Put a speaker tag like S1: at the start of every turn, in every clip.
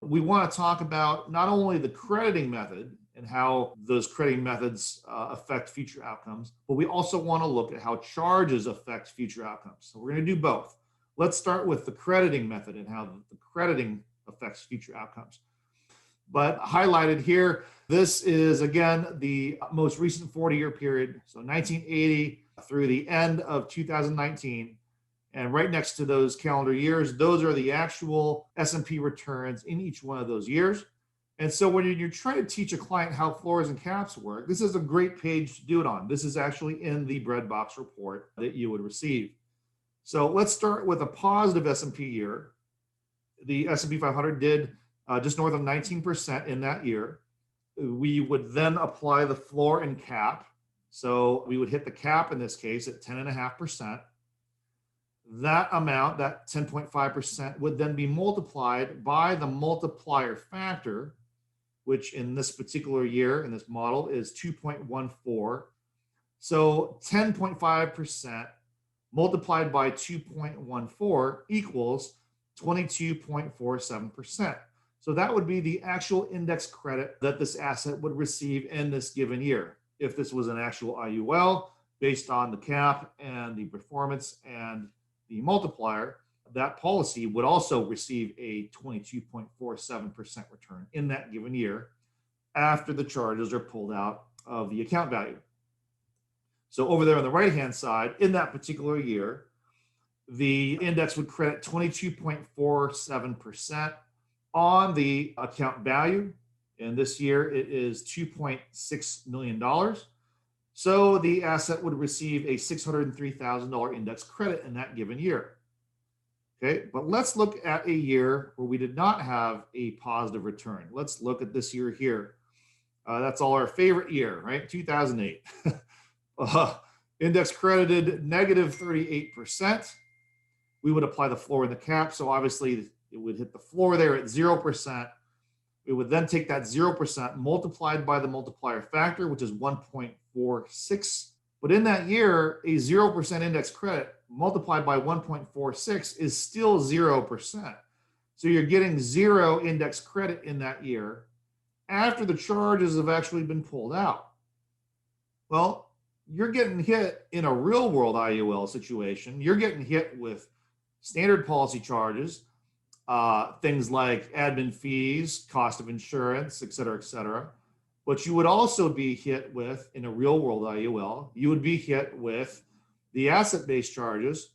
S1: we want to talk about not only the crediting method and how those crediting methods affect future outcomes, but we also want to look at how charges affect future outcomes. So we're going to do both. Let's start with the crediting method and how the crediting affects future outcomes. But highlighted here, this is, again, the most recent 40-year period, so 1980 through the end of 2019. And right next to those calendar years, those are the actual S&P returns in each one of those years. And so when you're trying to teach a client how floors and caps work, this is a great page to do it on. This is actually in the breadbox report that you would receive. So let's start with a positive S&P year. The S&P 500 did just north of 19% in that year. We would then apply the floor and cap. So we would hit the cap in this case at 10.5%. That amount, that 10.5%, would then be multiplied by the multiplier factor, which in this particular year, in this model, is 2.14. So 10.5% multiplied by 2.14 equals 22.47%. So that would be the actual index credit that this asset would receive in this given year. If this was an actual IUL based on the cap and the performance and the multiplier, that policy would also receive a 22.47% return in that given year after the charges are pulled out of the account value. So over there on the right-hand side, in that particular year, the index would credit 22.47% on the account value. And this year it is $2.6 million. So the asset would receive a $603,000 index credit in that given year. Okay, but let's look at a year where we did not have a positive return. Let's look at this year here. That's all our favorite year, right? 2008. Index credited negative 38%. We would apply the floor and the cap. So obviously it would hit the floor there at 0%. We would then take that 0% multiplied by the multiplier factor, which is 1.46. But in that year, a 0% index credit multiplied by 1.46 is still 0%. So you're getting zero index credit in that year after the charges have actually been pulled out. Well, you're getting hit in a real world IUL situation. You're getting hit with standard policy charges, things like admin fees, cost of insurance, et cetera, but you would also be hit with, in a real world IUL, you would be hit with the asset-based charges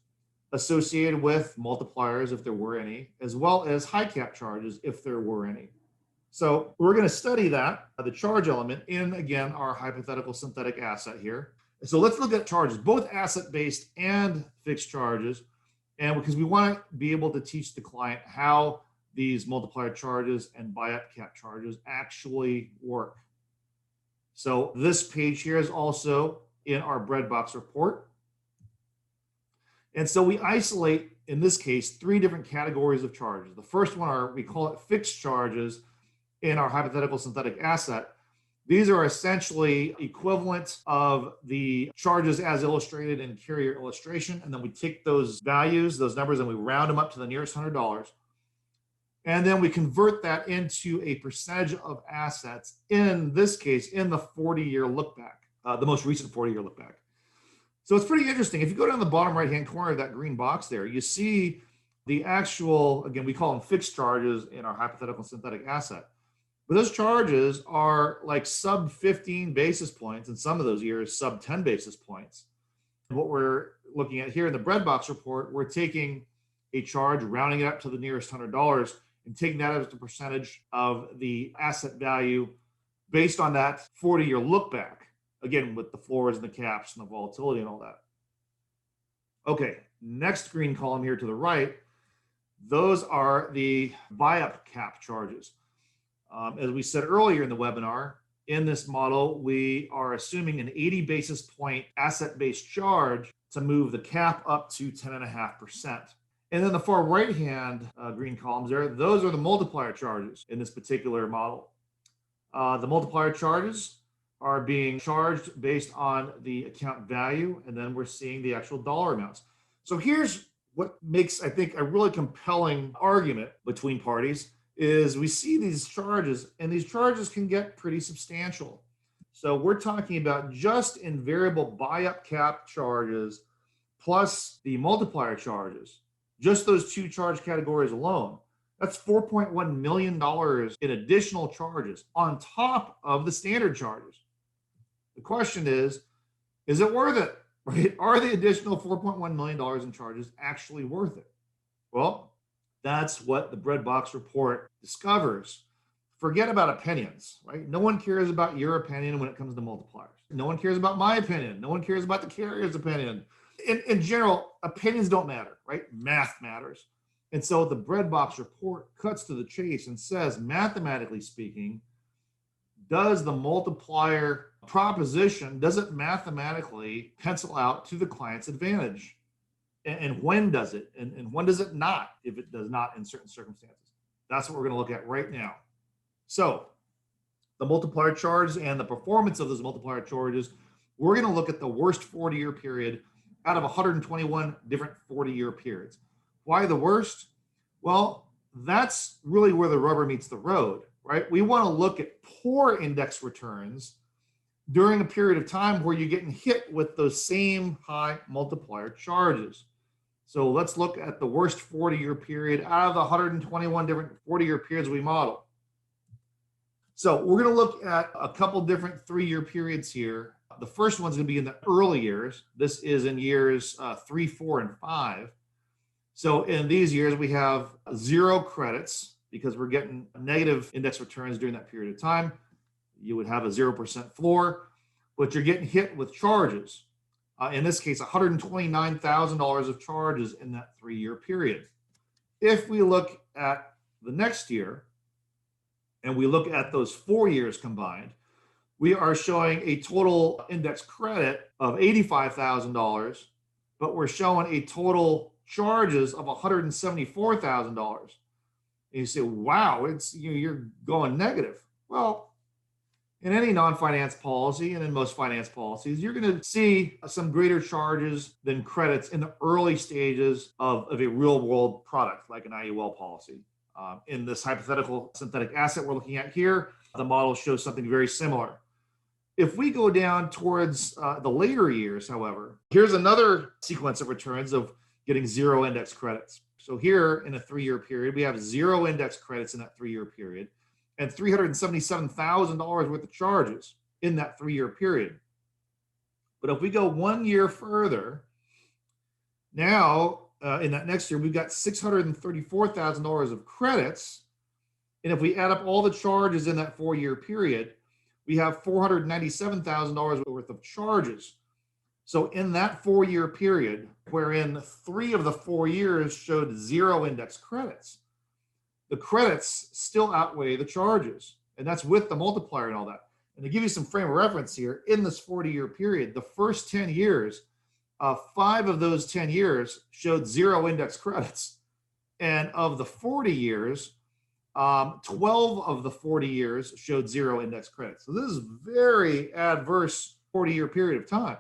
S1: associated with multipliers, if there were any, as well as high cap charges, if there were any. So we're going to study that, the charge element, in, again, our hypothetical synthetic asset here. So let's look at charges, both asset-based and fixed charges. And because we want to be able to teach the client how these multiplier charges and buy-up cap charges actually work. So this page here is also in our breadbox report. And so we isolate, in this case, three different categories of charges. The first one are, we call it fixed charges in our hypothetical synthetic asset. These are essentially equivalent of the charges as illustrated in carrier illustration. And then we take those values, those numbers, and we round them up to the nearest $100. And then we convert that into a percentage of assets, in this case, in the 40-year look back, the most recent 40-year look back. So it's pretty interesting. If you go down the bottom right-hand corner of that green box there, you see the actual, again, we call them fixed charges in our hypothetical synthetic asset. But those charges are like sub 15 basis points, in some of those years, sub 10 basis points. What we're looking at here in the breadbox report, we're taking a charge, rounding it up to the nearest $100, and taking that as a percentage of the asset value based on that 40-year look back, again, with the floors and the caps and the volatility and all that. Okay, next green column here to the right, those are the buy-up cap charges. As we said earlier in the webinar, in this model, we are assuming an 80 basis point asset-based charge to move the cap up to 10.5%. And then the far right-hand green columns there, those are the multiplier charges in this particular model. The multiplier charges are being charged based on the account value, and then we're seeing the actual dollar amounts. So here's what makes, I think, a really compelling argument between parties, is we see these charges, and these charges can get pretty substantial. So we're talking about just in variable buy-up cap charges plus the multiplier charges, just those two charge categories alone. That's $4.1 million in additional charges on top of the standard charges. The question is it worth it? Right? Are the additional $4.1 million in charges actually worth it? Well, that's what the breadbox report discovers. Forget about opinions, right? No one cares about your opinion when it comes to multipliers. No one cares about my opinion. No one cares about the carrier's opinion. In general, opinions don't matter, right? Math matters. And so the breadbox report cuts to the chase and says, mathematically speaking, does the multiplier proposition, does it mathematically pencil out to the client's advantage? And when does it? And when does it not, if it does not in certain circumstances? That's what we're going to look at right now. So the multiplier charges and the performance of those multiplier charges, we're going to look at the worst 40-year period out of 121 different 40-year periods. Why the worst? Well, that's really where the rubber meets the road, right? We want to look at poor index returns during a period of time where you're getting hit with those same high multiplier charges. So let's look at the worst 40-year period out of the 121 different 40-year periods we model. So we're going to look at a couple different 3-year periods here. The first one's going to be in the early years. This is in years 3, 4, and 5. So in these years, we have 0 credits because we're getting negative index returns during that period of time. You would have a 0% floor, but you're getting hit with charges. In this case, $129,000 of charges in that 3-year period. If we look at the next year, and we look at those 4 years combined, we are showing a total index credit of $85,000, but we're showing a total charges of $174,000. And you say, wow, you're going negative. Well, in any non-finance policy and in most finance policies, you're going to see some greater charges than credits in the early stages of a real world product like an IUL policy. In this hypothetical synthetic asset we're looking at here, the model shows something very similar. If we go down towards the later years, however, here's another sequence of returns of getting 0 index credits. So here in a 3-year period, we have 0 index credits in that 3-year period and $377,000 worth of charges in that 3-year period. But if we go 1 year further, now in that next year, we've got $634,000 of credits. And if we add up all the charges in that 4-year period, we have $497,000 worth of charges. So in that 4-year period, wherein 3 of the 4 years showed 0 index credits, the credits still outweigh the charges. And that's with the multiplier and all that. And to give you some frame of reference here, in this 40-year period, the first 10 years, 5 of those 10 years showed 0 index credits. And of the 40 years, 12 of the 40 years showed 0 index credits. So this is very adverse 40-year period of time.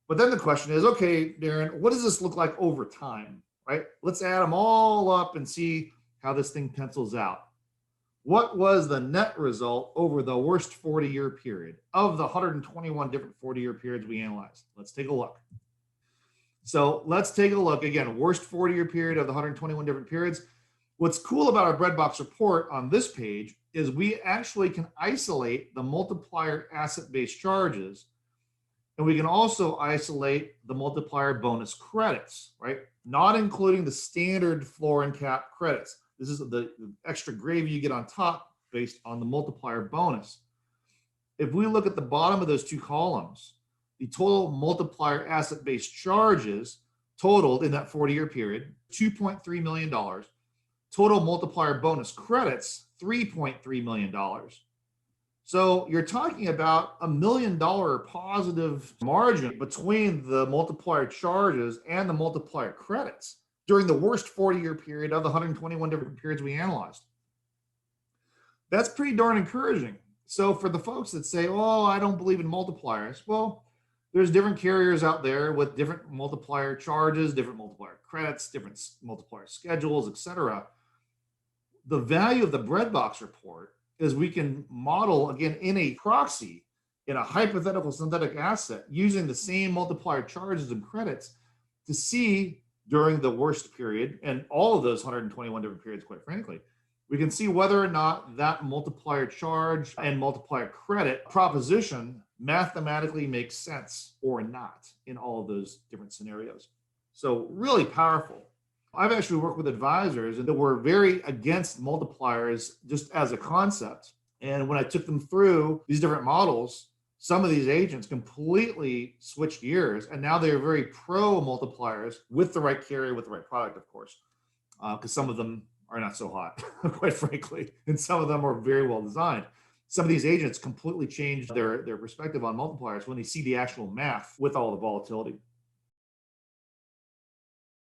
S1: But then the question is, okay, Darren, what does this look like over time, right? Let's add them all up and see how this thing pencils out. What was the net result over the worst 40-year period of the 121 different 40-year periods we analyzed? Let's take a look. So let's take a look again, worst 40-year period of the 121 different periods. What's cool about our breadbox report on this page is we actually can isolate the multiplier asset-based charges, and we can also isolate the multiplier bonus credits, right? Not including the standard floor and cap credits. This is the extra gravy you get on top based on the multiplier bonus. If we look at the bottom of those 2 columns, the total multiplier asset-based charges totaled in that 40-year period, $2.3 million. Total multiplier bonus credits, $3.3 million. So you're talking about $1 million positive margin between the multiplier charges and the multiplier credits during the worst 40-year period of the 121 different periods we analyzed. That's pretty darn encouraging. So for the folks that say, oh, I don't believe in multipliers, well, there's different carriers out there with different multiplier charges, different multiplier credits, different multiplier schedules, etc. The value of the breadbox report is we can model, again, in a proxy, in a hypothetical synthetic asset, using the same multiplier charges and credits to see during the worst period, and all of those 121 different periods, quite frankly, we can see whether or not that multiplier charge and multiplier credit proposition mathematically makes sense or not in all of those different scenarios. So really powerful. I've actually worked with advisors that were very against multipliers just as a concept. And when I took them through these different models, some of these agents completely switched gears, and now they are very pro multipliers with the right carrier, with the right product, of course, because some of them are not so hot, quite frankly, and some of them are very well designed. Some of these agents completely change their perspective on multipliers when they see the actual math with all the volatility.